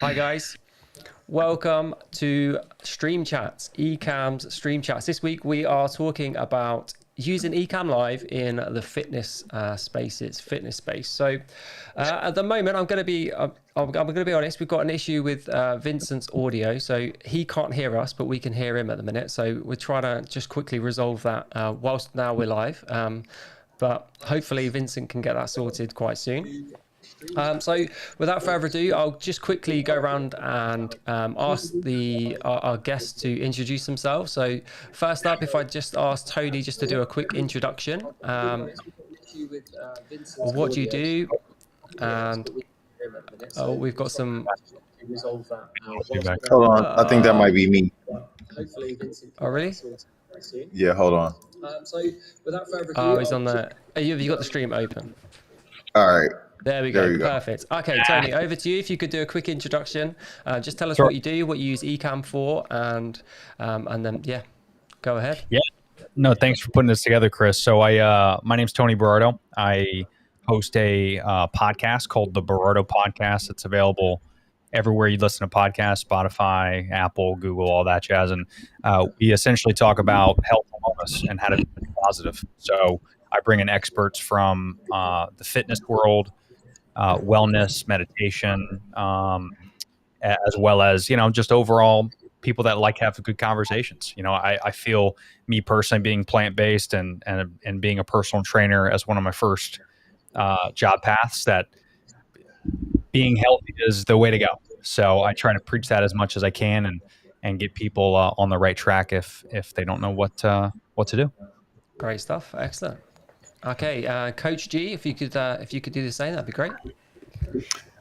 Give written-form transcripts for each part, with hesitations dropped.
Hi guys, welcome to Stream Chats, Ecamm's Stream Chats. This week we are talking about using Ecamm Live in the fitness fitness space. So at the moment, I'm going to be honest. We've got an issue with Vincent's audio, so he can't hear us, but we can hear him at the minute. So we're trying to just quickly resolve that whilst now we're live. But hopefully Vincent can get that sorted quite soon. So without further ado, I'll just quickly go around and ask our guests to introduce themselves. So first up, if I just ask Tony just to do a quick introduction of what you do, and we've got some. Hold on, I think that might be me. Oh really? Yeah, hold on. So without further ado, he's on the. Have you got the stream open? All right. There we go. Perfect. Okay, Tony, over to you. If you could do a quick introduction, just tell us what you do, what you use Ecamm for, and then go ahead. Yeah. No, thanks for putting this together, Chris. So my name's Tony Berardo. I host a podcast called the Berardo Podcast. It's available everywhere you listen to podcasts: Spotify, Apple, Google, all that jazz. And we essentially talk about health and wellness and how to be positive. So I bring in experts from the fitness world, wellness, meditation, as well as, just overall people that like have good conversations. I feel me personally being plant-based and being a personal trainer as one of my first job paths, that being healthy is the way to go. So I try to preach that as much as I can and get people on the right track if they don't know what to do. Great stuff. Excellent. Okay, Coach G, if you could do the same, that'd be great.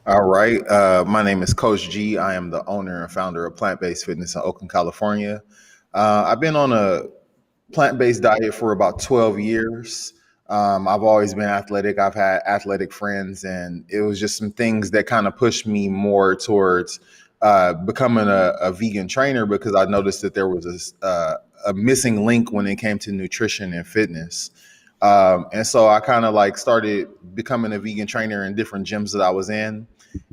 All right. My name is Coach G. I am the owner and founder of Plant-Based Fitness in Oakland, California. I've been on a plant-based diet for about 12 years. I've always been athletic. I've had athletic friends, and it was just some things that kind of pushed me more towards becoming a vegan trainer, because I noticed that there was a missing link when it came to nutrition and fitness. And so I kind of started becoming a vegan trainer in different gyms that I was in.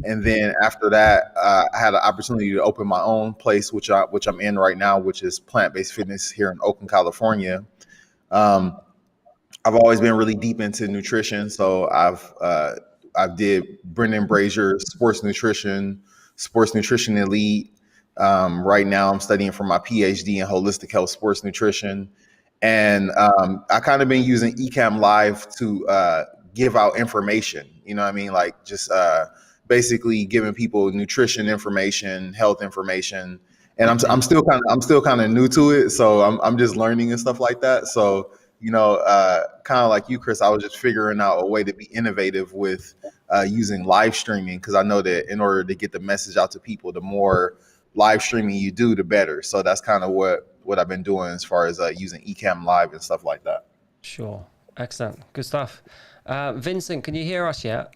And then after that, I had an opportunity to open my own place, which I'm in right now, which is Plant-Based Fitness here in Oakland, California. I've always been really deep into nutrition. So I did Brendan Brazier's Sports Nutrition Elite. Right now I'm studying for my PhD in holistic health sports nutrition. And I kind of been using Ecamm Live to give out information, basically giving people nutrition information, health information. And I'm still kind of new to it, so I'm just learning and stuff like that. So kind of like you, Chris, I was just figuring out a way to be innovative with using live streaming, because I know that in order to get the message out to people, the more live streaming you do, the better. So that's kind of what I've been doing as far as using Ecamm Live and stuff like that. Sure. Excellent. Good stuff. Vincent, can you hear us yet?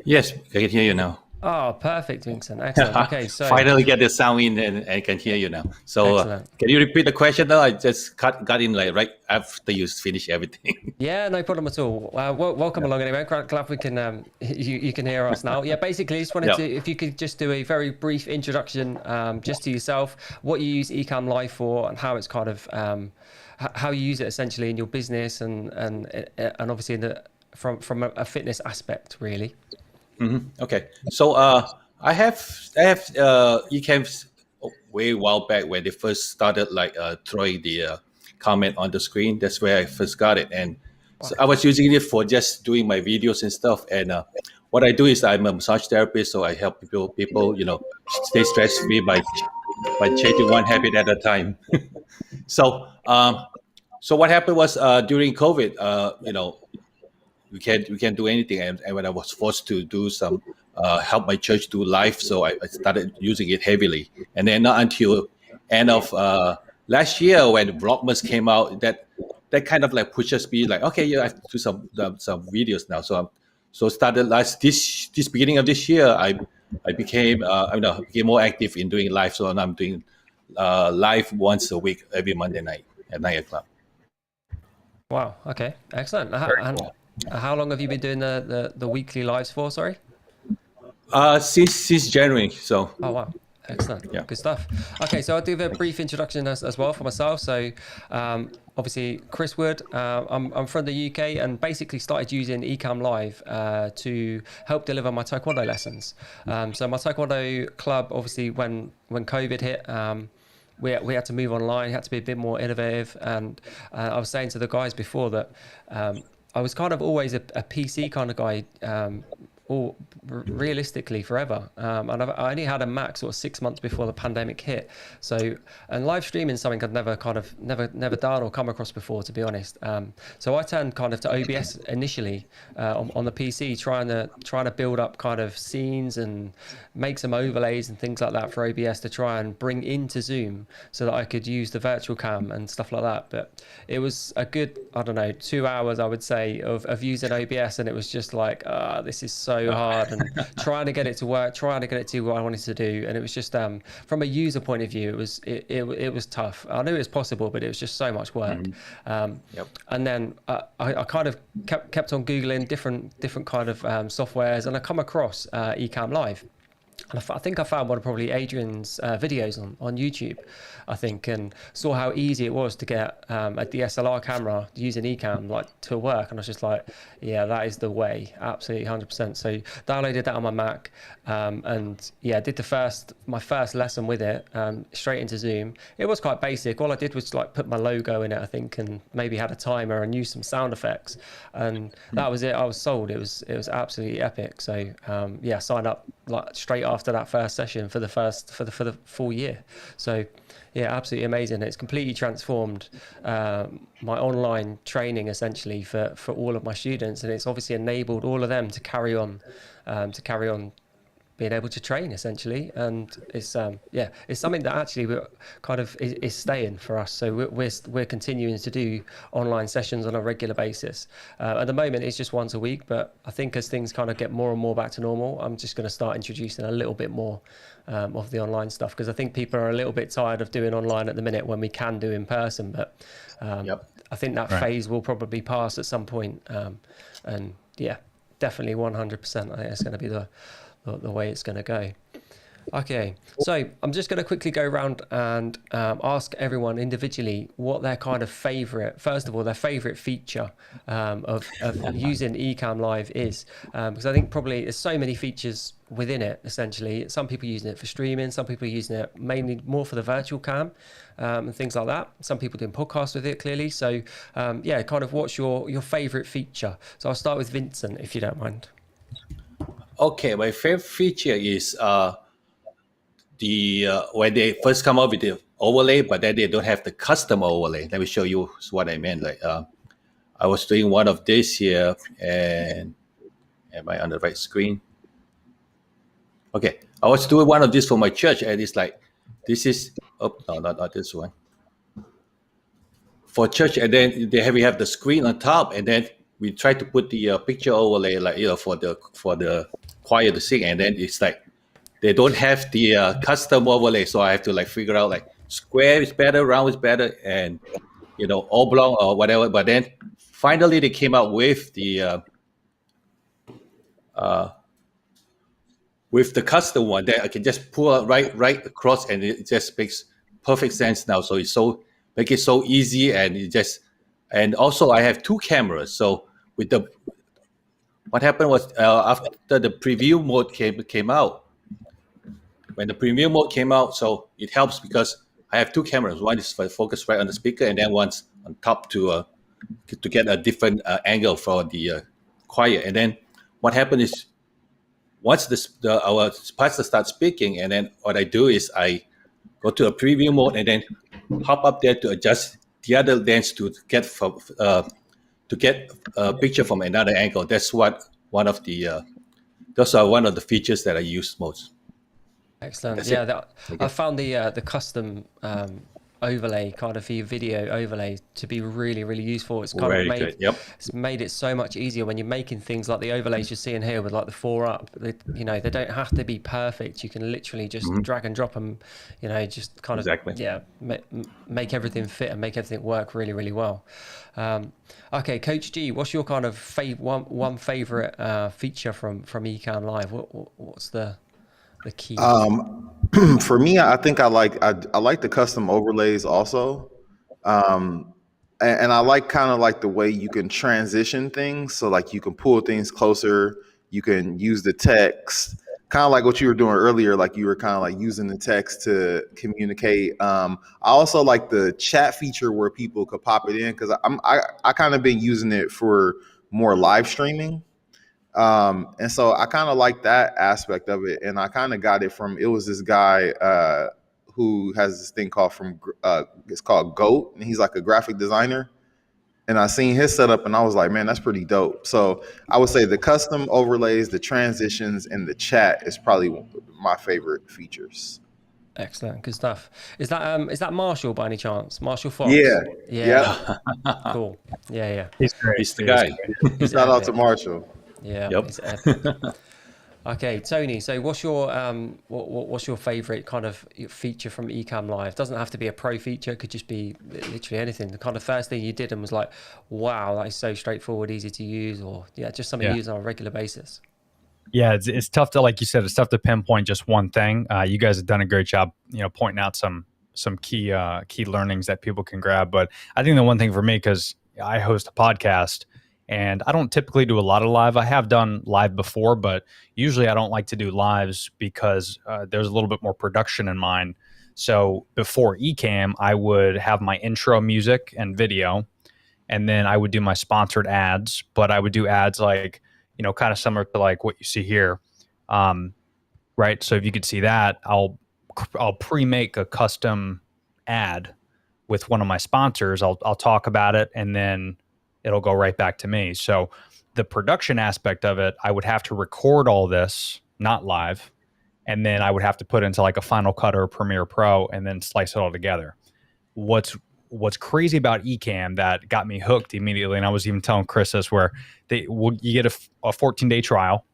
Yes, I can hear you now. Oh, perfect, Vincent. Excellent. Okay, so finally get the sound in and I can hear you now. So can you repeat the question though? I just got in right after you finish everything. Yeah, no problem at all. Welcome along anyway. Glad we can you can hear us now. Yeah, basically just wanted to, if you could just do a very brief introduction just to yourself, what you use Ecamm Live for, and how it's kind of how you use it essentially in your business and obviously from a fitness aspect really. Mm-hmm. Okay, so I have Ecamm way while back when they first started throwing the comment on the screen. That's where I first got it, and so I was using it for just doing my videos and stuff. And what I do is I'm a massage therapist, so I help people stay stress free by changing one habit at a time. So what happened was during COVID, we can't do anything, and when I was forced to do some help my church do live, so I started using it heavily. And then not until end of last year when Vlogmas came out, that kind of pushes me okay, I have to do some videos now. So started this beginning of this year, I became more active in doing live. So now I'm doing live once a week, every Monday night at 9:00. Wow. Okay. Excellent. How long have you been doing the weekly lives for? Sorry. Since January. So Oh wow, excellent, yeah. good stuff. Okay, so I'll do a brief introduction as well for myself. So, obviously, Chris Wood. I'm from the UK and basically started using Ecamm Live to help deliver my Taekwondo lessons. So my Taekwondo club, obviously, when COVID hit. We had to move online, had to be a bit more innovative. And I was saying to the guys before that I was kind of always a PC kind of guy, all realistically forever. And I only had a Mac sort of 6 months before the pandemic hit. So, and live streaming is something I'd never done or come across before, to be honest. So I turned kind of to OBS initially on the PC, trying to build up kind of scenes and make some overlays and things like that for OBS to try and bring into Zoom so that I could use the virtual cam and stuff like that. But it was a good, I don't know, 2 hours, I would say, of using OBS, and it was just like, this is so hard, and trying to get it to work, trying to get it to do what I wanted to do. And it was just from a user point of view, it was tough. I knew it was possible, but it was just so much work. Yep. And then I kind of kept on Googling different kind of softwares, and I come across Ecamm Live. And I think I found one of probably Adrian's videos on YouTube, I think, and saw how easy it was to get a DSLR camera using Ecamm like to work. And I was just like, yeah, that is the way, absolutely 100%. So downloaded that on my Mac, and yeah, did my first lesson with it straight into Zoom. It was quite basic. All I did was like put my logo in it, I think, and maybe had a timer and used some sound effects, and that was it. I was sold. It was absolutely epic. So yeah, signed up like straight after that first session for the full year. So yeah, absolutely amazing. It's completely transformed my online training essentially for all of my students, and it's obviously enabled all of them to carry on being able to train essentially. And it's it's something that actually we're kind of is staying for us. So we're continuing to do online sessions on a regular basis. At the moment it's just once a week, but I think as things kind of get more and more back to normal, I'm just going to start introducing a little bit more of the online stuff, because I think people are a little bit tired of doing online at the minute when we can do in person. But I think that phase will probably pass at some point. And yeah, definitely 100%. I think it's going to be the way it's going to go. Okay, so I'm just going to quickly go around and ask everyone individually what their kind of favorite, first of all, their favorite feature of using Ecamm Live is, because I think probably there's so many features within it. Essentially, some people are using it for streaming, some people are using it mainly more for the virtual cam and things like that. Some people doing podcasts with it, clearly. So yeah, kind of what's your favorite feature? So I'll start with Vincent, if you don't mind. Okay, my favorite feature is when they first come up with the overlay, but then they don't have the custom overlay. Let me show you what I meant. Like I was doing one of this here, and am I on the right screen? Okay, I was doing one of this for my church, and it's like, this is no, not this one. For church, and then we have the screen on top, and then we try to put the picture overlay, like for the choir to sing, and then it's like they don't have the custom overlay, so I have to like figure out like square is better, round is better, and oblong or whatever. But then finally they came out with the custom one that I can just pull out right across, and it just makes perfect sense now. So make it so easy, and also I have two cameras. So what happened was after the preview mode came out. When the preview mode came out, so it helps because I have two cameras. One is focused right on the speaker, and then one's on top to get a different angle for the choir. And then what happened is once our pastor starts speaking, and then what I do is I go to a preview mode and then hop up there to adjust the other lens to get a picture from another angle. That's those are one of the features that I use most. Excellent. That's yeah, it. I found the custom overlay kind of for your video overlay to be really, really useful. It's kind of Very good. Yep. it's made it so much easier when you're making things like the overlays you're seeing here with like the 4-up. You know, they don't have to be perfect. You can literally just drag and drop them, you know, just kind of, Exactly. yeah, make everything fit and make everything work really, really well. Okay, Coach G, what's your kind of one favorite feature from Ecamm Live? What's the key? For me, I think I like the custom overlays also. And I like kind of like the way you can transition things. So like you can pull things closer, you can use the text, kind of like what you were doing earlier, like you were kind of like using the text to communicate. I also like the chat feature where people could pop it in, because I kind of been using it for more live streaming. And so I kind of like that aspect of it. And I kind of got it from, it was this guy who has this thing called it's called GOAT, and he's like a graphic designer. And I seen his setup and I was like, man, that's pretty dope. So I would say the custom overlays, the transitions, and the chat is probably my favorite features. Excellent, good stuff. Is that Marshall by any chance? Marshall Fox? Yeah. Yeah. Cool. Yeah. He's great. He's the guy. Shout out to Marshall. Yeah. Yep. He's epic. Okay, Tony. So, what's your favorite kind of feature from Ecamm Live? Doesn't have to be a pro feature. It could just be literally anything. The kind of first thing you did and was like, wow, that is so straightforward, easy to use, or just something you use on a regular basis. Yeah, it's tough to, like you said, it's tough to pinpoint just one thing. You guys have done a great job, pointing out some key learnings that people can grab. But I think the one thing for me, because I host a podcast and I don't typically do a lot of live. I have done live before, but usually I don't like to do lives because there's a little bit more production in mind. So before Ecamm, I would have my intro music and video, and then I would do my sponsored ads, but I would do ads like, kind of similar to like what you see here. Right. So if you could see that, I'll pre-make a custom ad with one of my sponsors. I'll talk about it, and then it'll go right back to me. So the production aspect of it, I would have to record all this, not live, and then I would have to put into like a Final Cut or a Premiere Pro and then slice it all together. What's crazy about Ecamm that got me hooked immediately, and I was even telling Chris this, where you get a 14-day trial.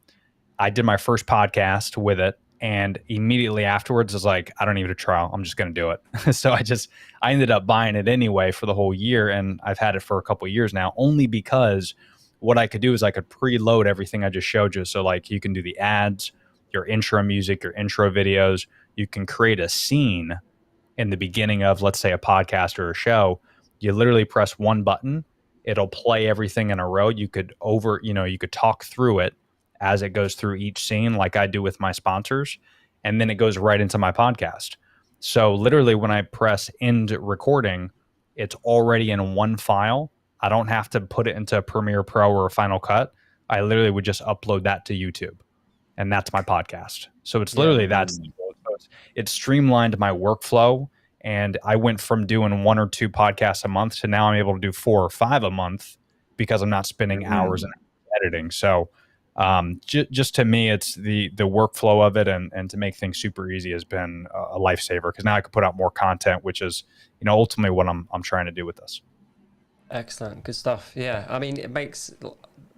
I did my first podcast with it, and immediately afterwards is like, I don't need a trial. I'm just going to do it. So I ended up buying it anyway for the whole year. And I've had it for a couple of years now, only because what I could do is I could preload everything I just showed you. So like you can do the ads, your intro music, your intro videos. You can create a scene in the beginning of, let's say, a podcast or a show. You literally press one button. It'll play everything in a row. You could you could talk through it as it goes through each scene, like I do with my sponsors, and then it goes right into my podcast. So literally when I press end recording, it's already in one file. I don't have to put it into a Premiere Pro or a Final Cut. I literally would just upload that to YouTube, and that's my podcast. So it's literally that simple. It streamlined my workflow, and I went from doing 1 or 2 podcasts a month to now I'm able to do 4 or 5 a month because I'm not spending hours in editing. So just to me, it's the workflow of it, and to make things super easy has been a lifesaver, because now I can put out more content, which is ultimately what I'm trying to do with this. Excellent, good stuff. Yeah, I mean, it makes,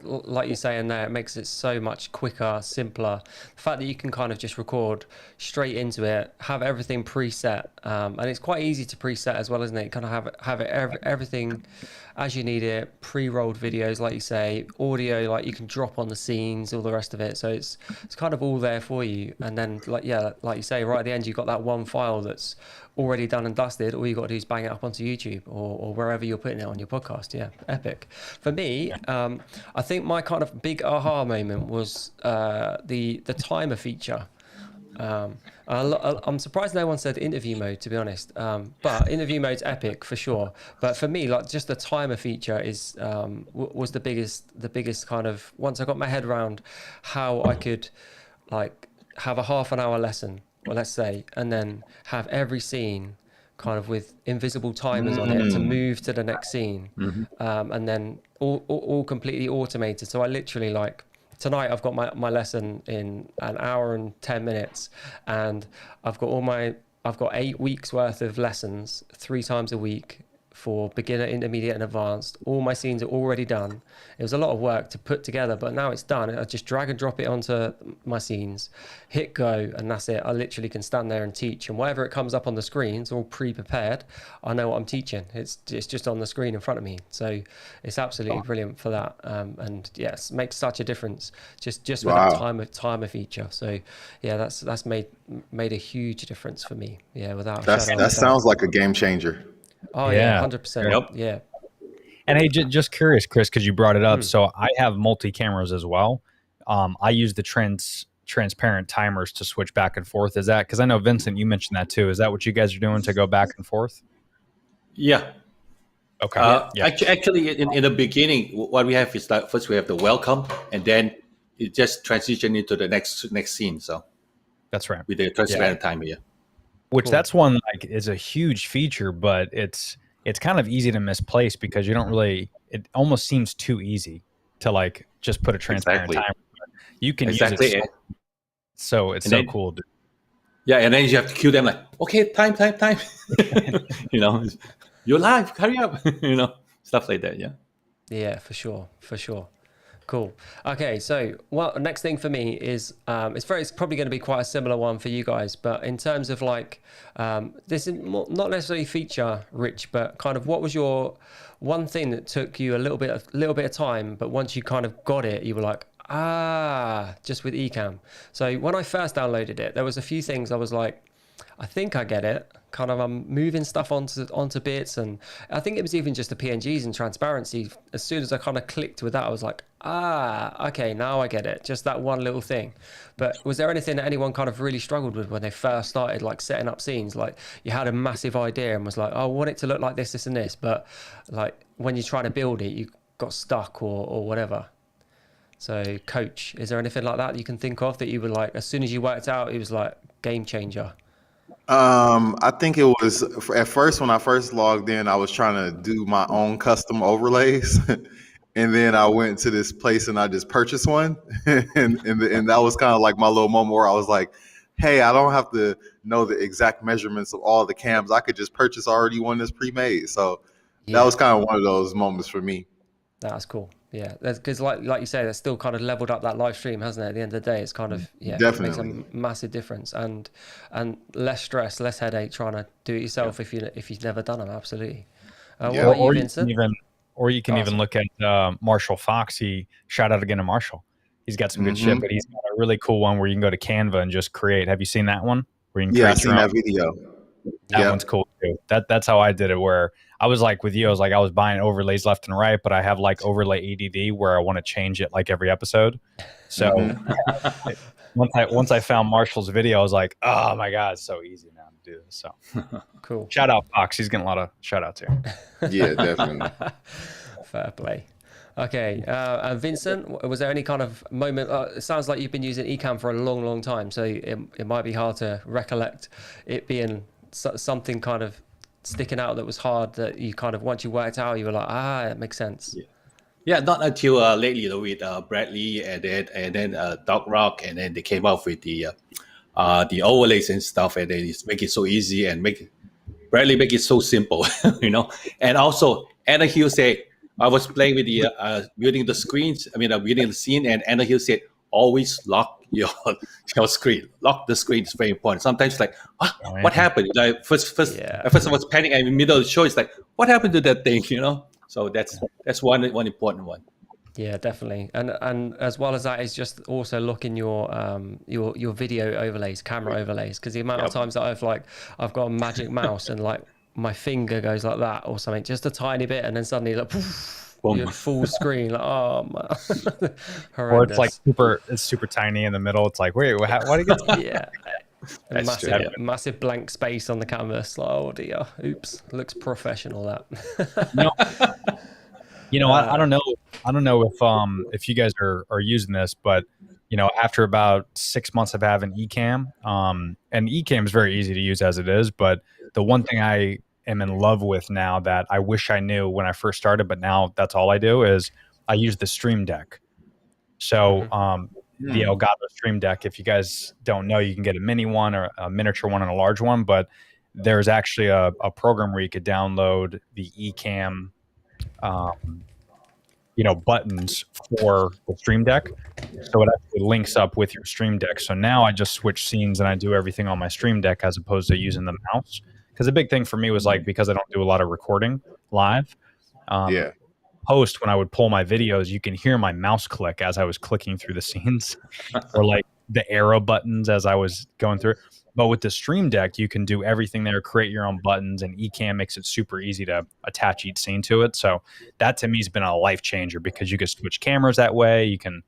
like you're saying there, it makes it so much quicker, simpler. The fact that you can kind of just record straight into it, have everything preset, and it's quite easy to preset as well, isn't it? Kind of have it everything as you need it, pre-rolled videos, like you say, audio, like you can drop on the scenes, all the rest of it. So it's kind of all there for you. And then like you say, right at the end, you've got that one file that's already done and dusted. All you got to do is bang it up onto YouTube or wherever you're putting it on your podcast. Yeah, epic. For me, I think my kind of big aha moment was the timer feature. I'm surprised no one said interview mode, to be honest, but interview mode's epic for sure. But for me, like, just the timer feature is was the biggest kind of, once I got my head around how I could like have a half an hour lesson, well, let's say, and then have every scene kind of with invisible timers on it to move to the next scene, and then all completely automated. So I literally, like, tonight I've got my lesson in an hour and 10 minutes, and I've got all my I've got 8 weeks worth of lessons 3 times a week for beginner, intermediate, and advanced. All my scenes are already done. It was a lot of work to put together, but now it's done. I just drag and drop it onto my scenes, hit go, and that's it. I literally can stand there and teach, and whatever it comes up on the screen, it's all pre-prepared. I know what I'm teaching. It's just on the screen in front of me. So it's absolutely brilliant for that. And yes, makes such a difference just with that timer feature. So yeah, that's made a huge difference for me. Yeah, without that sounds like a game changer. Oh yeah, 100%. Yep. Yeah. And hey, just curious, Chris, because you brought it up. So I have multi-cameras as well. I use the transparent timers to switch back and forth. Is that, because I know Vincent, you mentioned that too. Is that what you guys are doing to go back and forth? Yeah. Okay. Actually, in the beginning, what we have is that first we have the welcome, and then it just transition into the next scene. So that's right. With the transparent timer, yeah. Which that's one like is a huge feature, but it's kind of easy to misplace because you don't really. It almost seems too easy to like just put a transparent timer. You can use it, so it's so cool. Dude. Yeah, and then you have to cue them like, okay, time. You know, you're live. Hurry up. You know, stuff like that. Yeah. Yeah, for sure. Cool. Okay, so next thing for me is it's probably going to be quite a similar one for you guys, but in terms of like this is not necessarily feature rich, but kind of what was your one thing that took you a little bit of time, but once you kind of got it, you were like, just with Ecamm. So when I first downloaded it, there was a few things I was like, I think I get it. Kind of I'm moving stuff onto bits, and I think it was even just the PNGs and transparency. As soon as I kind of clicked with that, I was like, okay, now I get it. Just that one little thing. But was there anything that anyone kind of really struggled with when they first started like setting up scenes? Like you had a massive idea and was like, I want it to look like this and this, but like when you're trying to build it, you got stuck or whatever. So coach, is there anything like that you can think of that you were like, as soon as you worked out, it was like game changer? I think it was at first when I first logged in, I was trying to do my own custom overlays. And then I went to this place and I just purchased one. and that was kind of like my little moment where I was like, hey, I don't have to know the exact measurements of all the cams. I could just purchase already one that's pre-made. So that was kind of one of those moments for me. That's cool. Yeah, because like you say, that's still kind of leveled up that live stream, hasn't it? At the end of the day, it's kind of Definitely it makes a massive difference, and less stress, less headache trying to do it yourself if you've never done them. Absolutely. What about you, Vincent? You can even look at Marshall Fox. Shout out again to Marshall. He's got some good shit, but he's got a really cool one where you can go to Canva and just create. Have you seen that one? Where you can I've seen that video. That one's cool too. That's how I did it. Where I was like with you, I was buying overlays left and right, but I have like overlay ADD where I want to change it like every episode. So once I found Marshall's video, I was like, oh my god, it's so easy now to do this. So cool. Shout out Fox. He's getting a lot of shout outs here. Yeah, definitely. Fair play. Okay, Vincent, was there any kind of moment? It sounds like you've been using Ecamm for a long, long time, so it might be hard to recollect it being something kind of sticking out that was hard that you kind of once you worked out, you were like, it makes sense. Yeah, not until lately with Bradley and then Doc Rock, and then they came out with the overlays and stuff, and they make it so easy and Bradley make it so simple, you know. And also Anna Hill said, I was playing with the building the screens. Building the scene, and Anna Hill said, always lock your screen. Lock the screen is very important. Sometimes like, what happened? Like first I was panicking in the middle of the show. It's like, what happened to that thing? You know. So that's one important one. Yeah, definitely. And as well as that is just also looking your video overlays, camera overlays, because the amount of times that I've got a magic mouse and like my finger goes like that or something, just a tiny bit, and then suddenly like you're full screen, like man. Or it's like super tiny in the middle. It's like, wait, what do you get? Massive blank space on the canvas. Like, oh dear, oops, looks professional that. I don't know if you guys are using this, but after about 6 months of having Ecamm, and Ecamm is very easy to use as it is, but the one thing I am in love with now that I wish I knew when I first started, but now that's all I do is I use the Stream Deck. So the Elgato Stream Deck. If you guys don't know, you can get a mini one or a miniature one and a large one, but there's actually a program where you could download the Ecamm, buttons for the Stream Deck. So it actually links up with your Stream Deck. So now I just switch scenes and I do everything on my Stream Deck as opposed to using the mouse. Because the big thing for me was like, because I don't do a lot of recording live, post when I would pull my videos, you can hear my mouse click as I was clicking through the scenes or like the arrow buttons as I was going through. But with the Stream Deck, you can do everything there, create your own buttons, and Ecamm makes it super easy to attach each scene to it. So that to me has been a life changer because you can switch cameras that way. You could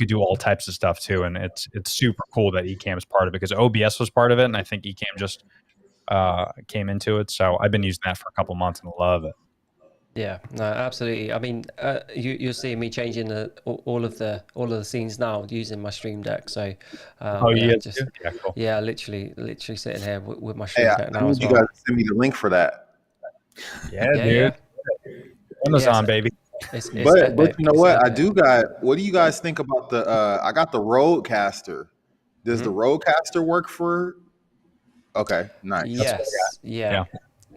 do all types of stuff too, and it's super cool that Ecamm is part of it because OBS was part of it, and I think Ecamm just came into it. So I've been using that for a couple months and love it. Yeah, no, absolutely. I mean, you're seeing me changing all of the scenes now using my Stream Deck. So, Cool. literally sitting here with my Hey, Stream I Deck now need as you well. guys to send me the link for that. Yeah, dude. Amazon, baby. It's But epic. you know It's what? epic. What do you guys think about the? I got the Rodecaster. Does the Rodecaster work for? Okay, nice. Yes, Yeah.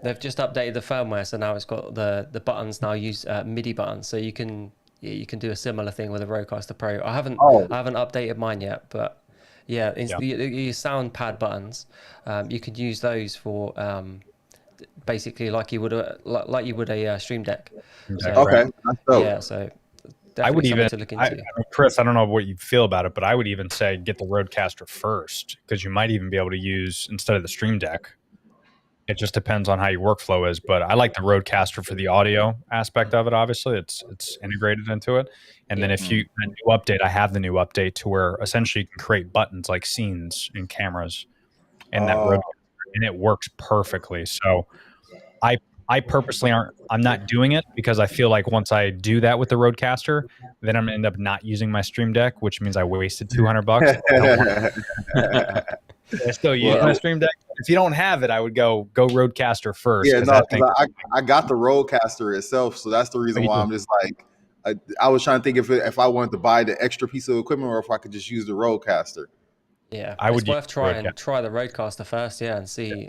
They've just updated the firmware, so now it's got the buttons now use MIDI buttons, so you can do a similar thing with a Rodecaster Pro. I haven't updated mine yet, but yeah, your sound pad buttons, you could use those for basically like you would a Stream Deck. So, Okay, that's dope. yeah, so I would definitely even, something to look into. Chris, I don't know what you feel about it, but I would even say get the Rodecaster first because you might even be able to use instead of the Stream Deck. It just depends on how your workflow is, but I like the Rodecaster for the audio aspect of it. Obviously, it's integrated into it, and then if you a new update, I have the new update to where essentially you can create buttons like scenes and cameras, and that Rodecaster, and it works perfectly. So I purposely I'm not doing it because I feel like once I do that with the Rodecaster, then I'm gonna end up not using my Stream Deck, which means I wasted $200. I still use my Stream Deck. If you don't have it, I would go Rodecaster first. Yeah, no, I got the Rodecaster itself, so that's the reason why I'm just like, I was trying to think if I wanted to buy the extra piece of equipment or if I could just use the Rodecaster. Yeah, I would it's worth try the Rodecaster first, and see.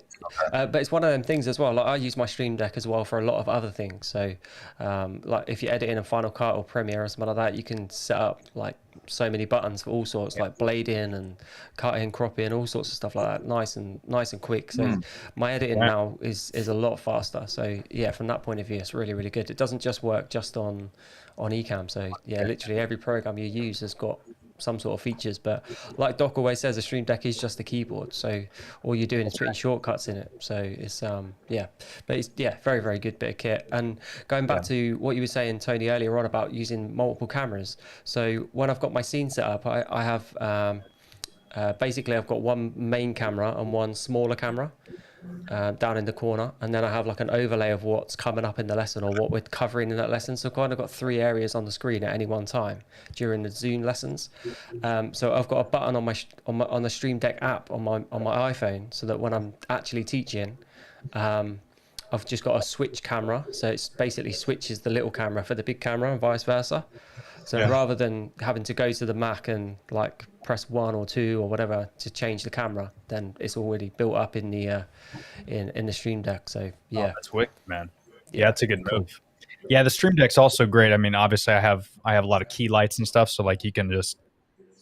But it's one of them things as well. Like I use my Stream Deck as well for a lot of other things. So, like if you're editing in Final Cut or Premiere or something like that, you can set up like so many buttons for all sorts, like blading and cutting, cropping, all sorts of stuff like that. Nice and quick. So my editing now is a lot faster. So yeah, from that point of view, it's really, really good. It doesn't just work just on Ecamm. So yeah, literally every program you use has got some sort of features, but like Doc always says, a Stream Deck is just a keyboard, so all you're doing is putting shortcuts in it. So it's but it's very, very good bit of kit. And going back to what you were saying, Tony, earlier on about using multiple cameras, so when I've got my scene set up, I have basically I've got one main camera and one smaller camera down in the corner, and then I have like an overlay of what's coming up in the lesson or what we're covering in that lesson. So I've kind of got 3 areas on the screen at any one time during the Zoom lessons. So I've got a button on the Stream Deck app on my iPhone, so that when I'm actually teaching, I've just got a switch camera, so it's basically switches the little camera for the big camera and vice versa. So rather than having to go to the Mac and like press 1 or 2 or whatever to change the camera, then it's already built up in the in the Stream Deck. So yeah, that's wicked, man. Yeah, it's a good move. Yeah, the Stream Deck's also great. I mean, obviously, I have a lot of key lights and stuff, so like you can just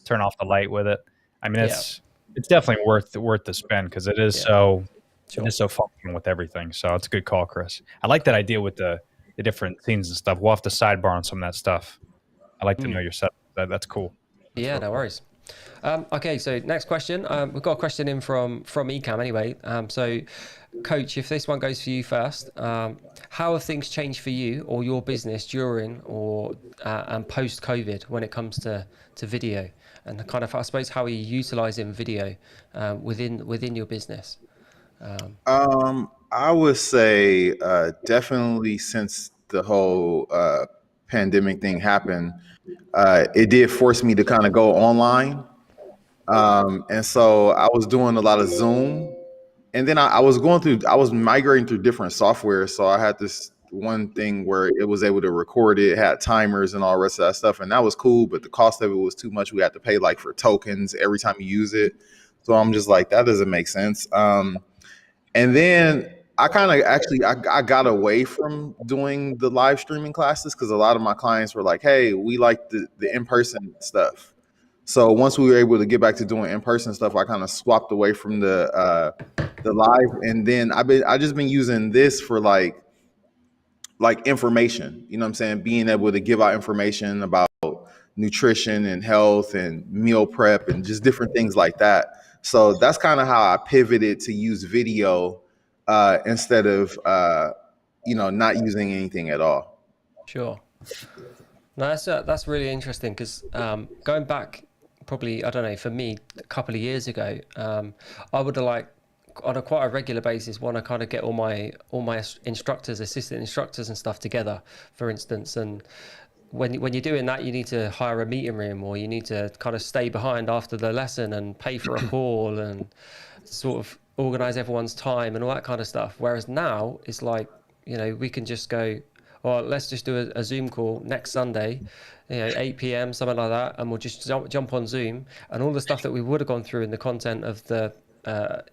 turn off the light with it. I mean, it's definitely worth the spend because it is it is so functional with everything. So it's a good call, Chris. I like that idea with the different scenes and stuff. We'll have to sidebar on some of that stuff. I like to know your setup. That's cool. Yeah, no worries. Okay, so next question. We've got a question in from Ecamm anyway. So, Coach, if this one goes for you first, how have things changed for you or your business during or and post COVID when it comes to video, and kind of, I suppose, how are you utilizing video within your business? I would say definitely since the whole pandemic thing happened, it did force me to kind of go online. And so I was doing a lot of Zoom, and then I was migrating through different software. So I had this one thing where it was able to record it, had timers and all the rest of that stuff, and that was cool. But the cost of it was too much. We had to pay like for tokens every time you use it. So I'm just like, that doesn't make sense. And then I kind of actually I got away from doing the live streaming classes because a lot of my clients were like, hey, we like the in-person stuff. So once we were able to get back to doing in-person stuff, I kind of swapped away from the live, and then I just been using this for like information. You know what I'm saying? Being able to give out information about nutrition and health and meal prep and just different things like that. So that's kind of how I pivoted to use video instead of not using anything at all. Sure. No, that's really interesting because going back probably, I don't know, for me a couple of years ago, I would have like on a quite a regular basis want to kind of get all my instructors, assistant instructors and stuff together, for instance. And when you're doing that, you need to hire a meeting room, or you need to kind of stay behind after the lesson and pay for a call and sort of organize everyone's time and all that kind of stuff. Whereas now it's like, we can just go, well, let's just do a Zoom call next Sunday, 8 p.m., something like that, and we'll just jump on Zoom, and all the stuff that we would have gone through in the content of the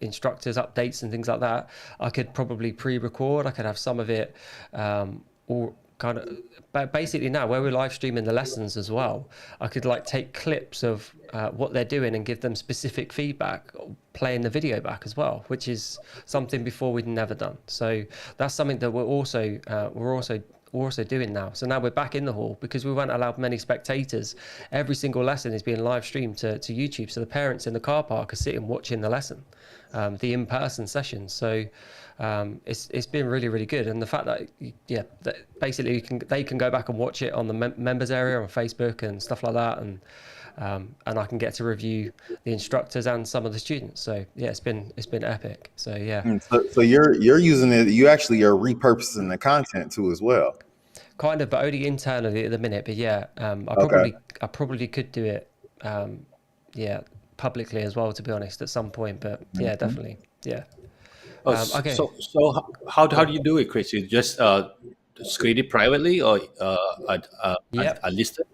instructors, updates and things like that, I could probably pre-record. I could have some of it all kind of, but basically now where we're live streaming the lessons as well, I could like take clips of what they're doing and give them specific feedback, playing the video back as well, which is something before we'd never done. So that's something that we're also doing now. So now we're back in the hall because we weren't allowed many spectators. Every single lesson is being live streamed to YouTube. So the parents in the car park are sitting watching the lesson, the in-person sessions. So it's been really, really good. And the fact that, that basically they can go back and watch it on the members area on Facebook and stuff like that. And I can get to review the instructors and some of the students. So yeah, it's been epic. So yeah. So you're using it. You actually are repurposing the content too as well. Kind of, but only internally at the minute. But yeah, I probably could do it. Publicly as well, to be honest, at some point. But yeah, definitely. Yeah. Okay. So how do you do it, Chris? You just screen it privately or unlisted?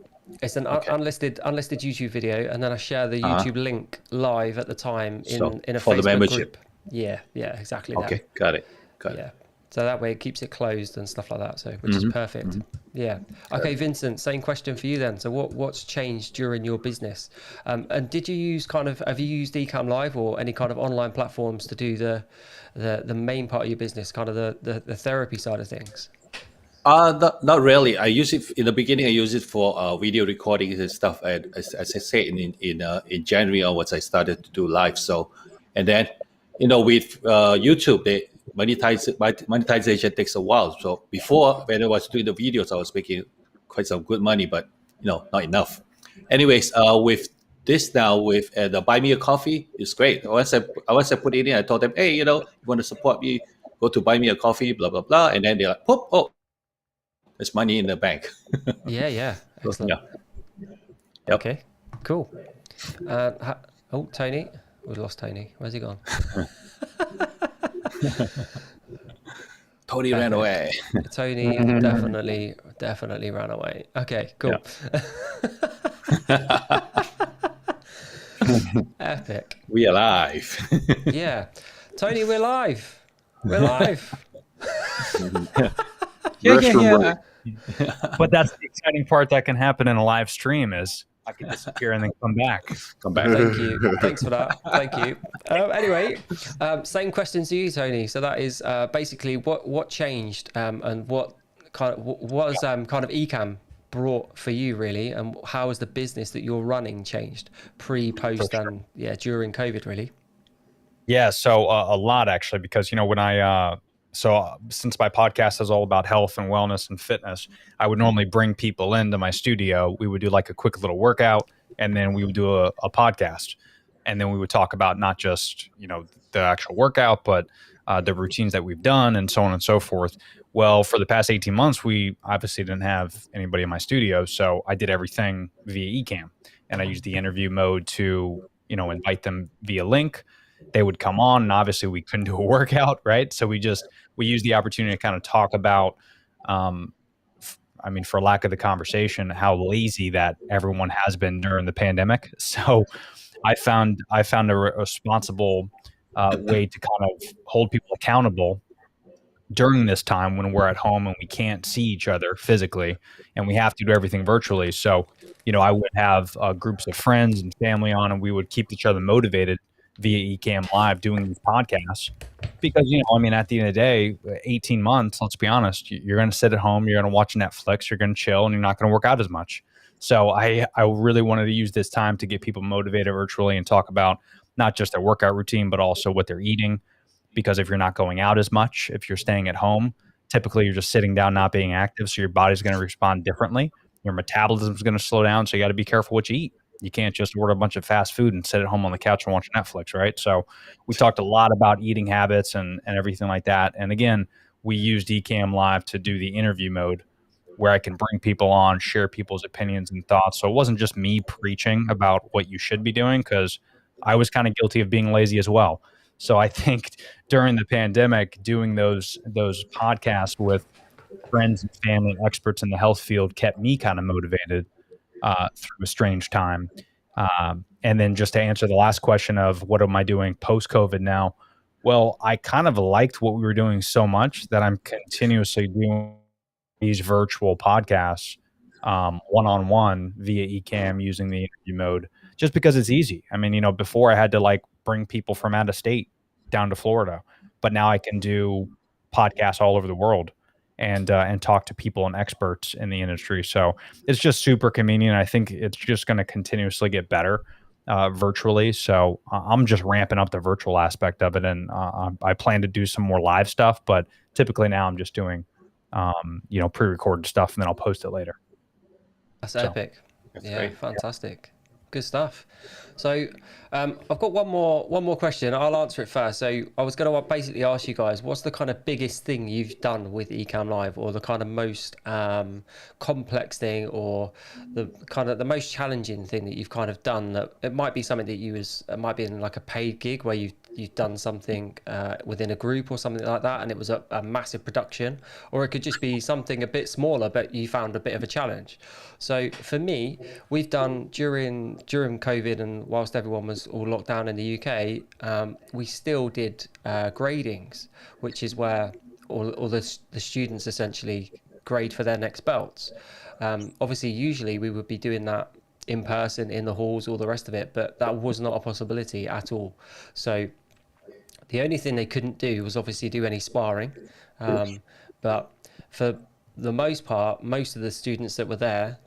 It's an unlisted YouTube video, and then I share the YouTube link live at the time in a for Facebook the membership group. Yeah, exactly. Okay, that. got it. Yeah, so that way it keeps it closed and stuff like that. So which is perfect. Yeah. Okay, Vincent, same question for you then. So what's changed during your business? And did you have you used Ecamm Live or any kind of online platforms to do the main part of your business, kind of the therapy side of things? Not really. I use it in the beginning. I use it for video recordings and stuff. And as I said, in January onwards, I started to do live. So, and then with YouTube, the monetization takes a while. So before, when I was doing the videos, I was making quite some good money, but not enough. Anyways, with this now, with the Buy Me a Coffee, it's great. Once I put it in, I told them, hey, you want to support me, go to Buy Me a Coffee, blah blah blah, and then they're like, oh. There's money in the bank. Yeah. Excellent. Yeah. Yep. Okay, cool. Tony. We've lost Tony. Where's he gone? Tony ran away. Tony definitely ran away. Okay, cool. Yeah. Epic. We are live. Yeah. Tony, we're live. We're live. Yeah. But that's the exciting part that can happen in a live stream is I can disappear and then come back. Thank you. Thanks for that. Thank you. Anyway, same question to you, Tony. So that is basically what changed and what has kind of Ecamm brought for you really, and how has the business that you're running changed pre, post, and during COVID really? Yeah, so a lot actually, because when I since my podcast is all about health and wellness and fitness, I would normally bring people into my studio. We would do like a quick little workout, and then we would do a podcast. And then we would talk about not just, the actual workout, but the routines that we've done and so on and so forth. Well, for the past 18 months, we obviously didn't have anybody in my studio. So I did everything via Ecamm, and I used the interview mode to, invite them via link. They would come on, and obviously we couldn't do a workout, right? So we used the opportunity to kind of talk about I mean, for lack of the conversation, how lazy that everyone has been during the pandemic. So I found a responsible way to kind of hold people accountable during this time when we're at home and we can't see each other physically and we have to do everything virtually. So, I would have groups of friends and family on, and we would keep each other motivated via Ecamm Live doing these podcasts. Because, I mean, at the end of the day, 18 months, let's be honest, you're going to sit at home, you're going to watch Netflix, you're going to chill, and you're not going to work out as much. So I really wanted to use this time to get people motivated virtually and talk about not just their workout routine, but also what they're eating, because if you're not going out as much, if you're staying at home, typically you're just sitting down, not being active. So your body's going to respond differently. Your metabolism is going to slow down. So you got to be careful what you eat. You can't just order a bunch of fast food and sit at home on the couch and watch Netflix, right? So we talked a lot about eating habits and everything like that. And again, we used Ecamm Live to do the interview mode where I can bring people on, share people's opinions and thoughts. So it wasn't just me preaching about what you should be doing, because I was kind of guilty of being lazy as well. So I think during the pandemic, doing those podcasts with friends and family and experts in the health field kept me kind of motivated through a strange time. And then just to answer the last question of what am I doing post-COVID now? Well, I kind of liked what we were doing so much that I'm continuously doing these virtual podcasts one-on-one via Ecamm using the interview mode, just because it's easy. I mean, before I had to like bring people from out of state down to Florida, but now I can do podcasts all over the world and talk to people and experts in the industry. So it's just super convenient. I think it's just going to continuously get better virtually. So I'm just ramping up the virtual aspect of it, and I plan to do some more live stuff. But typically now I'm just doing pre-recorded stuff, and then I'll post it later. That's epic. That's Yeah, great. fantastic. Good stuff. So I've got one more question. I'll answer it first. So I was going to basically ask you guys, what's the kind of biggest thing you've done with Ecamm Live, or the kind of most complex thing, or the kind of the most challenging thing that you've kind of done? That it might be something that it might be in like a paid gig where you've done something within a group or something like that, and it was a massive production, or it could just be something a bit smaller, but you found a bit of a challenge. So for me, we've done during COVID, and whilst everyone was all locked down in the UK, we still did gradings, which is where all the students essentially grade for their next belts. Obviously, usually we would be doing that in person, in the halls, all the rest of it, but that was not a possibility at all. So the only thing they couldn't do was obviously do any sparring. But for the most part, most of the students that were there,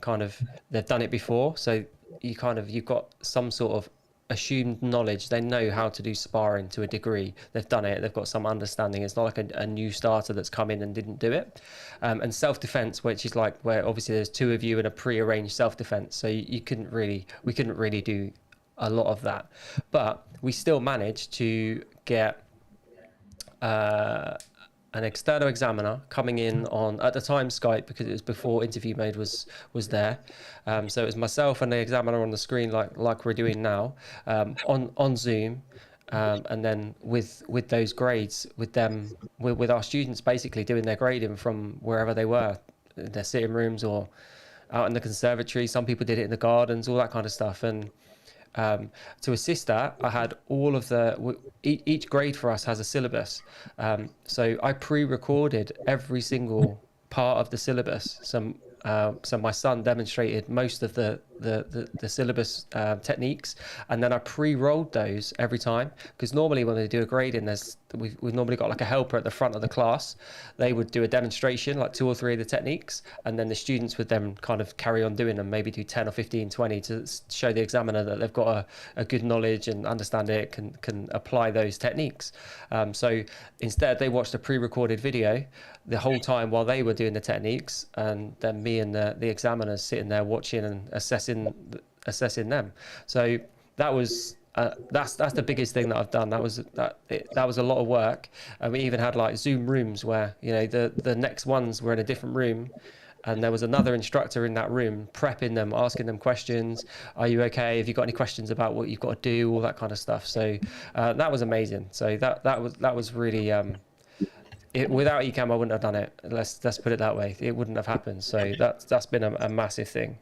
they've done it before. So you've got some sort of assumed knowledge. They know how to do sparring to a degree. They've done it. They've got some understanding. It's not like a new starter that's come in and didn't do it. And self-defense, which is like where obviously there's two of you in a pre-arranged self-defense. So we couldn't really do a lot of that, but we still managed to get an external examiner coming in on, at the time, Skype, because it was before interview mode was there. So it was myself and the examiner on the screen, like we're doing now, on Zoom. And then with those grades, with our students basically doing their grading from wherever they were, in their sitting rooms or out in the conservatory. Some people did it in the gardens, all that kind of stuff. And to assist that, I had all of each grade for us has a syllabus. So I pre-recorded every single part of the syllabus. So my son demonstrated most of the syllabus techniques, and then I pre-rolled those every time, because normally when they do a grading, we've normally got like a helper at the front of the class. They would do a demonstration, like 2 or 3 of the techniques, and then the students would then kind of carry on doing them, maybe do 10 or 15, 20 to show the examiner that they've got a good knowledge and understand it, can apply those techniques. So instead they watched a pre-recorded video the whole time while they were doing the techniques, and then me and the examiners sitting there watching and assessing them. So that was that's the biggest thing that I've done. That was a lot of work. And we even had like Zoom rooms where the next ones were in a different room, and there was another instructor in that room prepping them, asking them questions. Are you okay? Have you got any questions about what you've got to do? All that kind of stuff. So that was amazing. So that was really without Ecamm, I wouldn't have done it. Let's put it that way. It wouldn't have happened. So that's been a massive thing.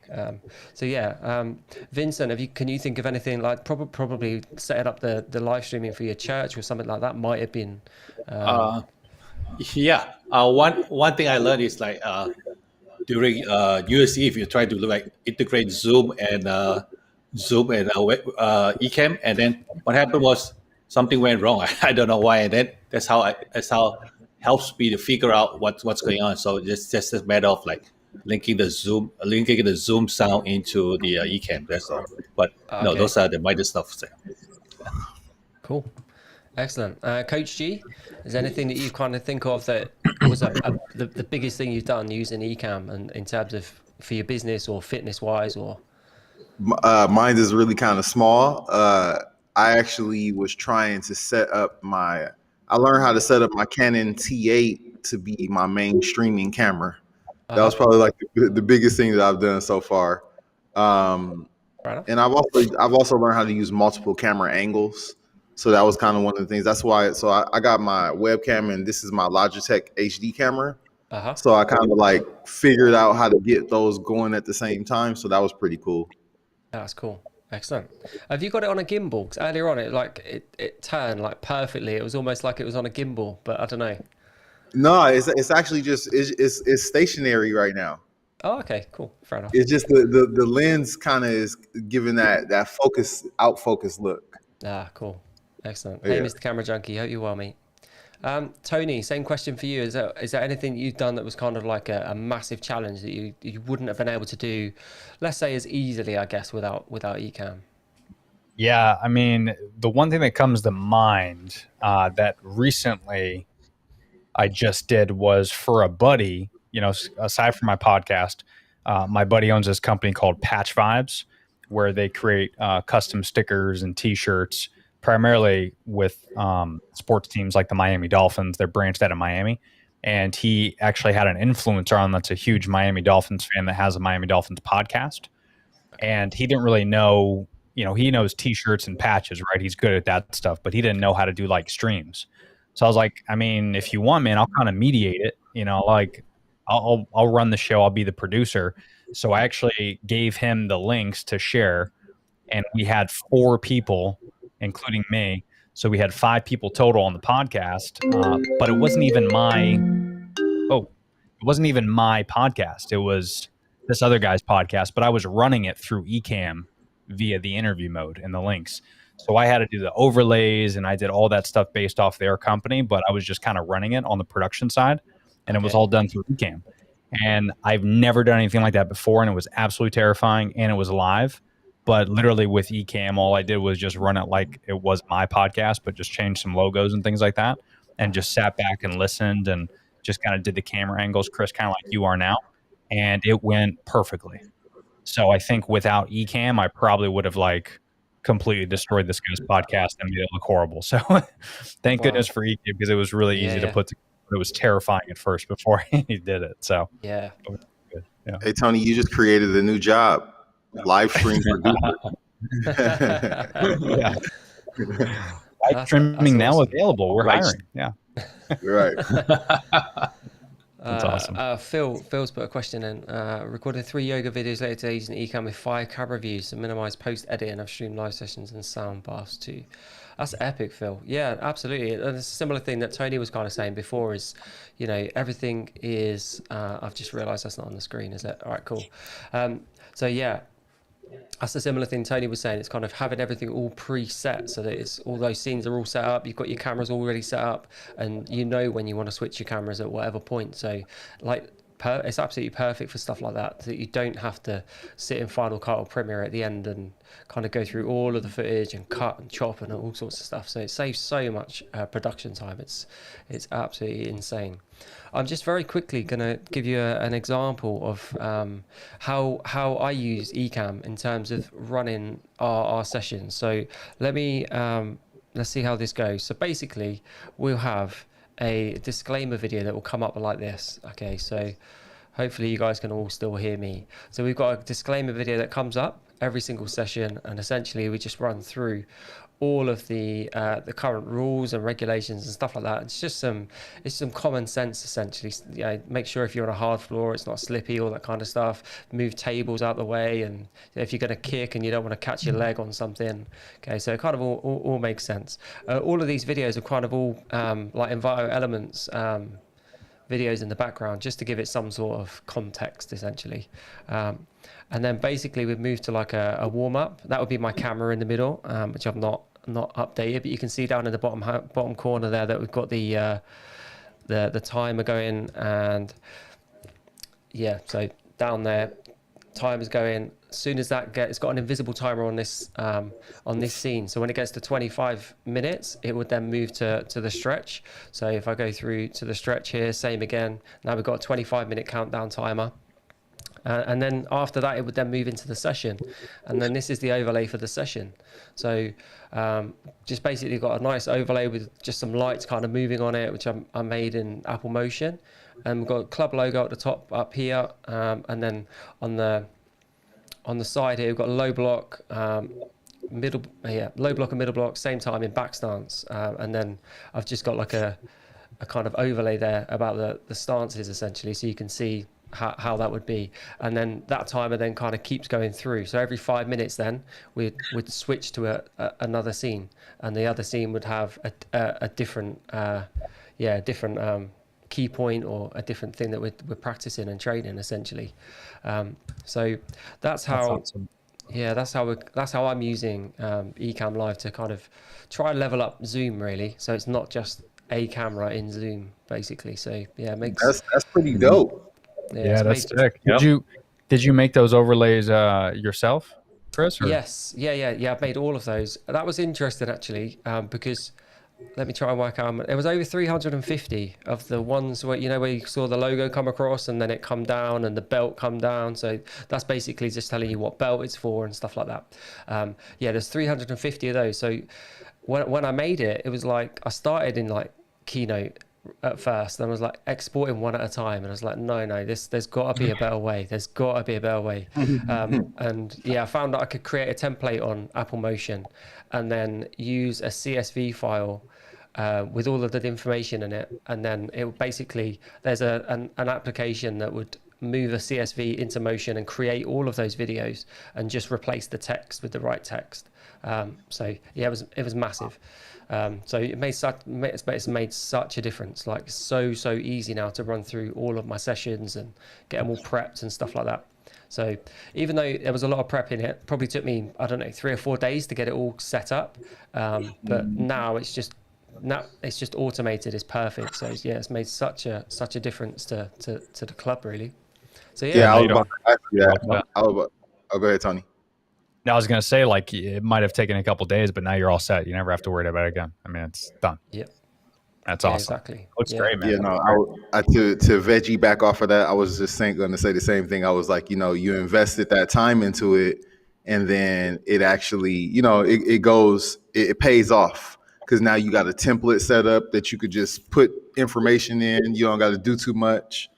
So yeah, Vincent, can you think of anything like probably setting up the live streaming for your church or something like that might have been? Yeah. One thing I learned is like during USC, if you try to like integrate Zoom and Ecamm, and then what happened was something went wrong. I don't know why, and then that's how helps me to figure out what's going on. So it's just a matter of like linking the Zoom sound into the Ecamm. That's all. But no, Okay. those are the minor stuff. Cool. Excellent. Coach G, is there anything that you kind of think of that was the biggest thing you've done using Ecamm and in terms of for your business or fitness wise or? Mine is really kind of small. I actually was trying to set up I learned how to set up my Canon T8 to be my main streaming camera. That was probably like the biggest thing that I've done so far. And I've also learned how to use multiple camera angles. So that was kind of one of the things. That's why. So I got my webcam, and this is my Logitech HD camera. So I kind of like figured out how to get those going at the same time. So that was pretty cool. That's cool. Excellent. Have you got it on a gimbal? 'Cause earlier on, it turned like perfectly. It was almost like it was on a gimbal, but I don't know. No, it's actually just it's stationary right now. Oh, okay, cool. Fair enough. It's just the lens kind of is giving that out focus look. Ah, cool. Excellent. Hey, Yeah. Mr. Camera Junkie, hope you're well, mate. Tony, same question for you. Is there anything you've done that was kind of like a massive challenge that you wouldn't have been able to do, let's say, as easily, I guess, without Ecamm? Yeah, I mean, the one thing that comes to mind that recently I just did was for a buddy, aside from my podcast, my buddy owns this company called Patch Vibes, where they create custom stickers and T-shirts, primarily with sports teams like the Miami Dolphins. They're branched out of Miami. And he actually had an influencer on that's a huge Miami Dolphins fan that has a Miami Dolphins podcast. And he didn't really know, he knows T-shirts and patches, right? He's good at that stuff, but he didn't know how to do like streams. So I was like, I mean, if you want, man, I'll kind of mediate it, like I'll run the show. I'll be the producer. So I actually gave him the links to share, and we had 4 people, including me. So we had 5 people total on the podcast, but it wasn't even my podcast. It was this other guy's podcast, but I was running it through Ecamm via the interview mode and the links. So I had to do the overlays and I did all that stuff based off their company, but I was just kind of running it on the production side, and it was all done through Ecamm. And I've never done anything like that before, and it was absolutely terrifying, and it was live. But literally with Ecamm, all I did was just run it like it was my podcast, but just change some logos and things like that, and just sat back and listened and just kind of did the camera angles, Chris, kind of like you are now, and it went perfectly. So I think without Ecamm, I probably would have like completely destroyed this guy's podcast and made it look horrible. So thank goodness for Ecamm, because it was really easy to put together. It was terrifying at first before he did it. So yeah. Hey Tony, you just created a new job, live stream producer. Live streaming now available. We're hiring. Yeah, right. That's awesome. Phil's put a question in. Recorded 3 yoga videos later today using Ecamm with 5 camera views to minimize post editing of stream live sessions and sound baths too. That's epic, Phil. Yeah, absolutely. And it's a similar thing that Tony was kind of saying before is, everything is, I've just realized that's not on the screen, is it? All right, cool. So yeah, that's a similar thing Tony was saying. It's kind of having everything all preset so that it's all those scenes are all set up. You've got your cameras already set up, and when you want to switch your cameras at whatever point. So like, it's absolutely perfect for stuff like that you don't have to sit in Final Cut or Premiere at the end and kind of go through all of the footage and cut and chop and all sorts of stuff. So it saves so much production time. It's absolutely insane. I'm just very quickly going to give you an example of how I use Ecamm in terms of running our sessions. So let's see how this goes. So basically we'll have a disclaimer video that will come up like this. Okay, so hopefully you guys can all still hear me. So we've got a disclaimer video that comes up, every single session, and essentially we just run through all of the current rules and regulations and stuff like that. It's some common sense essentially. You know, make sure if you're on a hard floor, it's not slippy, all that kind of stuff. Move tables out the way, and if you're going to kick and you don't want to catch your leg on something, okay. So it kind of all makes sense. All of these videos are kind of all like Envato Elements videos in the background, just to give it some sort of context essentially. And then basically we've moved to like a warm up. That would be my camera in the middle, which I've not updated, but you can see down in the bottom corner there that we've got the timer going, and yeah, so down there, timer's going. As soon as that it's got an invisible timer on this scene. So when it gets to 25 minutes, it would then move to the stretch. So if I go through to the stretch here, same again. Now we've got a 25-minute countdown timer. And then after that, it would then move into the session. And then this is the overlay for the session. So just basically got a nice overlay with just some lights kind of moving on it, which I made in Apple Motion. And we've got a club logo at the top up here. And then on the side here, we've got a low block, low block and middle block, same time in back stance. And then I've just got like a kind of overlay there about the stances essentially, so you can see how that would be. And then that timer then kind of keeps going through. So every 5 minutes then we'd switch to another scene, and the other scene would have a different key point or a different thing that we're practicing and training essentially. So that's how awesome. Yeah, that's how I'm using Ecamm Live to kind of try and level up Zoom really. So it's not just a camera in Zoom basically. So yeah, it makes That's pretty dope. Yeah, that's sick. Did you make those overlays yourself, Chris? Or? Yes. Yeah. I've made all of those. That was interesting actually, because let me try and work out. It was over 350 of the ones where where you saw the logo come across and then it come down and the belt come down. So that's basically just telling you what belt it's for and stuff like that. There's 350 of those. So when I made it, it was like I started in like Keynote at first, and I was like exporting one at a time, and I was like, no, there's got to be a better way. And yeah, I found that I could create a template on Apple Motion and then use a CSV file with all of the information in it, and then it would basically, there's an application that would move a CSV into Motion and create all of those videos and just replace the text with the right text. So yeah, it was massive. So it's made such a difference. Like so easy now to run through all of my sessions and get them all prepped and stuff like that. So even though there was a lot of prep in it, probably took me 3 or 4 days to get it all set up. But now it's just automated. It's perfect. So yeah, it's made such a difference to the club really. So yeah. I was about to ask you that. Go ahead, Tony. I was going to say, like, it might have taken a couple of days, but now you're all set. You never have to worry about it again. I mean, it's done. Yep. That's awesome. Exactly. Looks great, man. Yeah, no, to veggie back off of that, I was just going to say the same thing. I was like, you invested that time into it, and then it actually, it pays off, because now you got a template set up that you could just put information in. You don't got to do too much.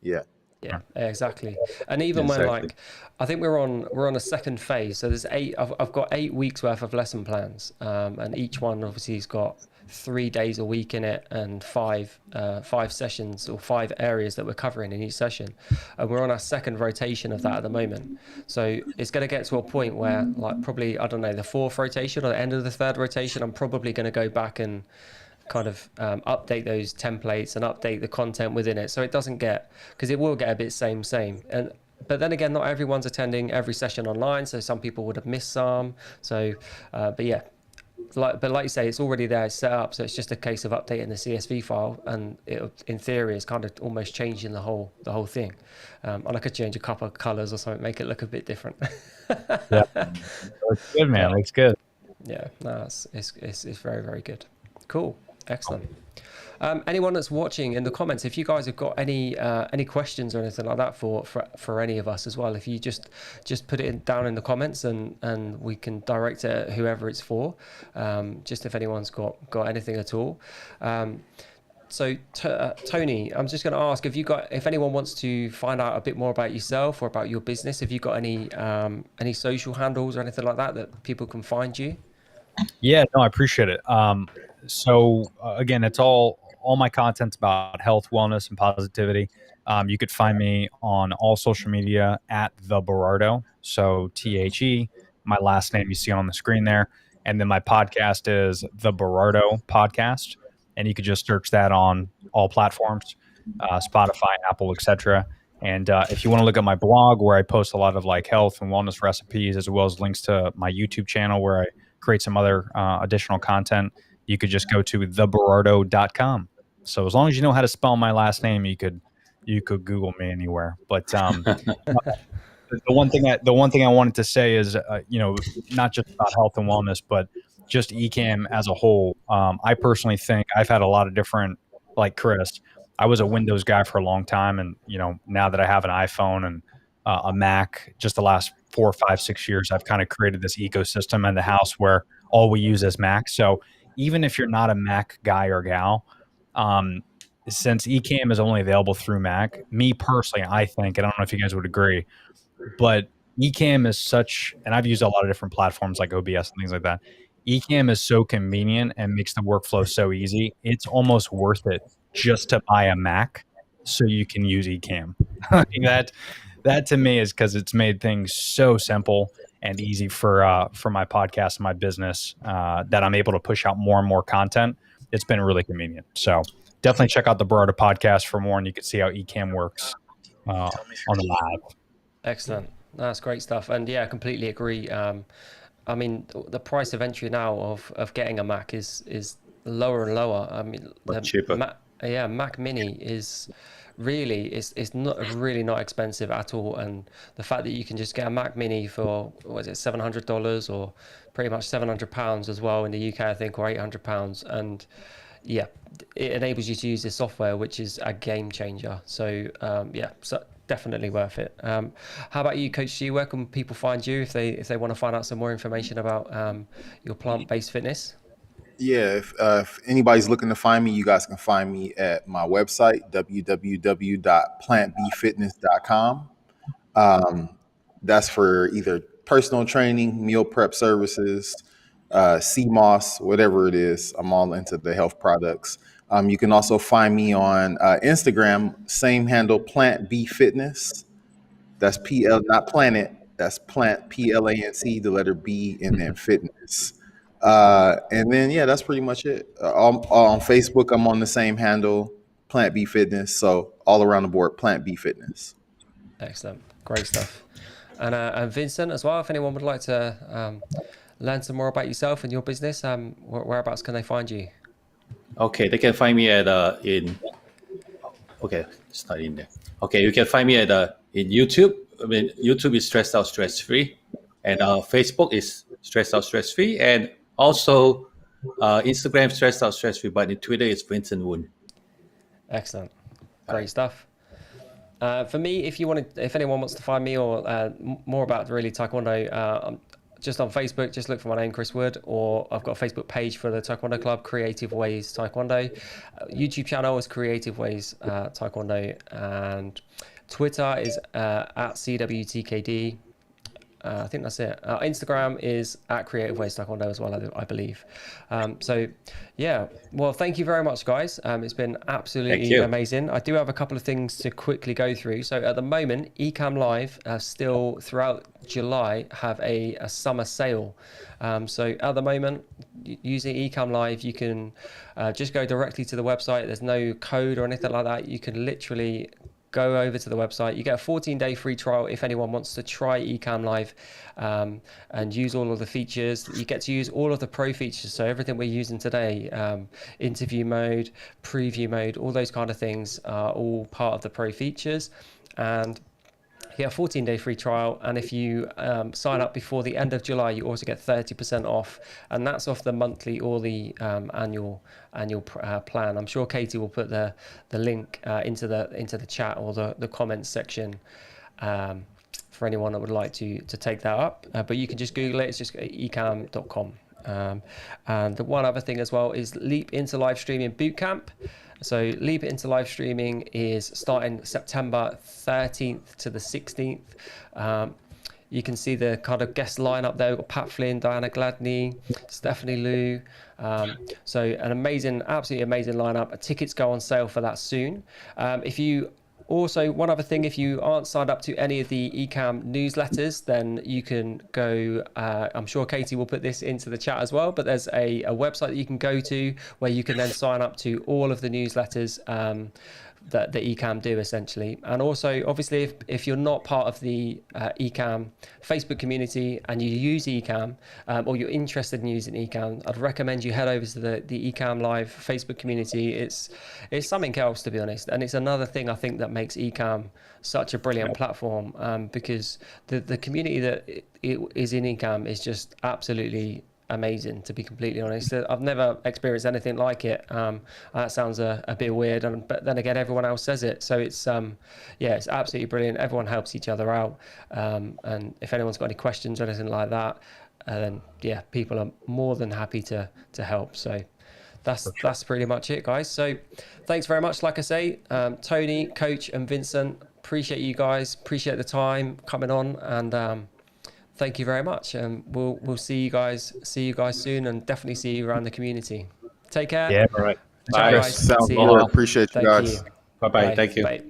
Yeah. Yeah, exactly. And even when like, I think we're on a second phase. So there's I've got 8 weeks worth of lesson plans, and each one obviously has got 3 days a week in it and five sessions or 5 areas that we're covering in each session. And we're on our second rotation of that at the moment. So it's going to get to a point where like probably, I don't know, the 4th rotation or the end of the 3rd rotation, I'm probably going to go back and kind of update those templates and update the content within it, so it doesn't get, because it will get a bit same, but then again, not everyone's attending every session online, so some people would have missed some. So but yeah, like you say, it's already there, it's set up, so it's just a case of updating the CSV file, and it in theory is kind of almost changing the whole thing. And I could change a couple of colors or something, make it look a bit different. Yeah, looks good, man. Looks good. Yeah, no, it's very, very good. Cool. Excellent. Anyone that's watching in the comments, if you guys have got any questions or anything like that for any of us as well, if you just put it down in the comments, and we can direct it at whoever it's for, just if anyone's got anything at all. Tony, I'm just going to ask, if anyone wants to find out a bit more about yourself or about your business, have you got any social handles or anything like that that people can find you? Yeah, no, I appreciate it. Again, it's all my content's about health, wellness, and positivity. You could find me on all social media at the Berardo. So THE, my last name you see on the screen there, and then my podcast is the Berardo Podcast, and you could just search that on all platforms, Spotify, Apple, etc. And if you want to look at my blog, where I post a lot of like health and wellness recipes, as well as links to my YouTube channel, where I create some other additional content, you could just go to theberardo.com. So as long as you know how to spell my last name, you could Google me anywhere. But the one thing I wanted to say is, not just about health and wellness, but just Ecamm as a whole. I personally think I've had a lot of different, like Chris, I was a Windows guy for a long time. And, now that I have an iPhone and a Mac, just the last 4, 5, 6 years, I've kind of created this ecosystem in the house where all we use is Mac. So even if you're not a Mac guy or gal, since Ecamm is only available through Mac, me personally, I think, and I don't know if you guys would agree, but Ecamm is such, and I've used a lot of different platforms like OBS and things like that. Ecamm is so convenient and makes the workflow so easy. It's almost worth it just to buy a Mac so you can use Ecamm. That to me is because it's made things so simple and easy for my podcast and my business, that I'm able to push out more and more content. It's been really convenient. So definitely check out the Berardo podcast for more, and you can see how Ecamm works on the live. Excellent. That's great stuff. And yeah, I completely agree. I mean, the price of entry now of getting a Mac is lower and lower. I mean, cheaper. Mac Mini is really it's not really not expensive at all. And the fact that you can just get a Mac Mini for, what is it, $700 or pretty much £700 as well in the UK, I think, or £800, and yeah, it enables you to use this software, which is a game changer. So so definitely worth it. How about you, Coach G? Where can people find you if they want to find out some more information about your plant-based fitness? Yeah, if anybody's looking to find me, you guys can find me at my website, www.plantbfitness.com. That's for either personal training, meal prep services, CMOS, whatever it is. I'm all into the health products. You can also find me on Instagram, same handle, Plant B Fitness. That's PL, not planet. That's plant, PLANT, the letter B, and then fitness. And then, yeah, that's pretty much it. On Facebook, I'm on the same handle, Plant B Fitness. So all around the board, Plant B Fitness. Excellent. Great stuff. And Vincent as well, if anyone would like to learn some more about yourself and your business, whereabouts can they find you? Okay, they can find me at okay, it's not in there. Okay, you can find me at in YouTube. I mean, YouTube is Stressed Out Stress Free, and Facebook is Stressed Out Stress Free, and also Instagram Stressed Out Stress Free. But in Twitter, it's Vincent Woon. Excellent, great stuff. For me, if anyone wants to find me or more about really Taekwondo, I'm just on Facebook, just look for my name, Chris Wood, or I've got a Facebook page for the Taekwondo Club, Creative Ways Taekwondo. YouTube channel is Creative Ways Taekwondo, and Twitter is at CWTKD. I think that's it. Instagram is at Creative Ways Taekwondo as well, I believe. So, yeah. Well, thank you very much, guys. It's been absolutely amazing. I do have a couple of things to quickly go through. So, at the moment, Ecamm Live still throughout July have a summer sale. So, at the moment, using Ecamm Live, you can just go directly to the website. There's no code or anything like that. You can literally go over to the website. You get a 14-day free trial if anyone wants to try Ecamm Live and use all of the features. You get to use all of the pro features, so everything we're using today, interview mode, preview mode, all those kind of things are all part of the pro features. And you get a 14-day free trial, and if you sign up before the end of July, you also get 30% off, and that's off the monthly or the annual plan. I'm sure Katie will put the link into the chat or the comments section for anyone that would like to take that up. But you can just Google it. It's just ecamm.com. And the one other thing as well is Leap into Live Streaming Bootcamp. So Leap into Live Streaming is starting September 13th to the 16th. You can see the kind of guest lineup there. We've got Pat Flynn, Diana Gladney, Stephanie Liu. So an amazing, absolutely amazing lineup. Tickets go on sale for that soon. Also, one other thing, if you aren't signed up to any of the Ecamm newsletters, then you can go, I'm sure Katie will put this into the chat as well, but there's a website that you can go to where you can then sign up to all of the newsletters that the Ecamm do, essentially. And also, obviously, if you're not part of the Ecamm Facebook community and you use Ecamm, or you're interested in using Ecamm, I'd recommend you head over to the Ecamm Live Facebook community. It's something else, to be honest, and it's another thing I think that makes Ecamm such a brilliant platform, because the community that is in Ecamm is just absolutely amazing, to be completely honest. I've never experienced anything like it. That sounds a bit weird, but then again, everyone else says it, so it's it's absolutely brilliant. Everyone helps each other out, and if anyone's got any questions or anything like that, then people are more than happy to help. So that's pretty much it, guys. So thanks very much. Like I say, Tony, Coach, and Vincent, appreciate you guys, appreciate the time coming on, and thank you very much, and we'll see you guys soon, and definitely see you around the community. Take care. Yeah. All right. Ciao, Bye. guys. Sounds See you. good. Appreciate you Thank guys. you. Bye-bye. Thank you. Bye.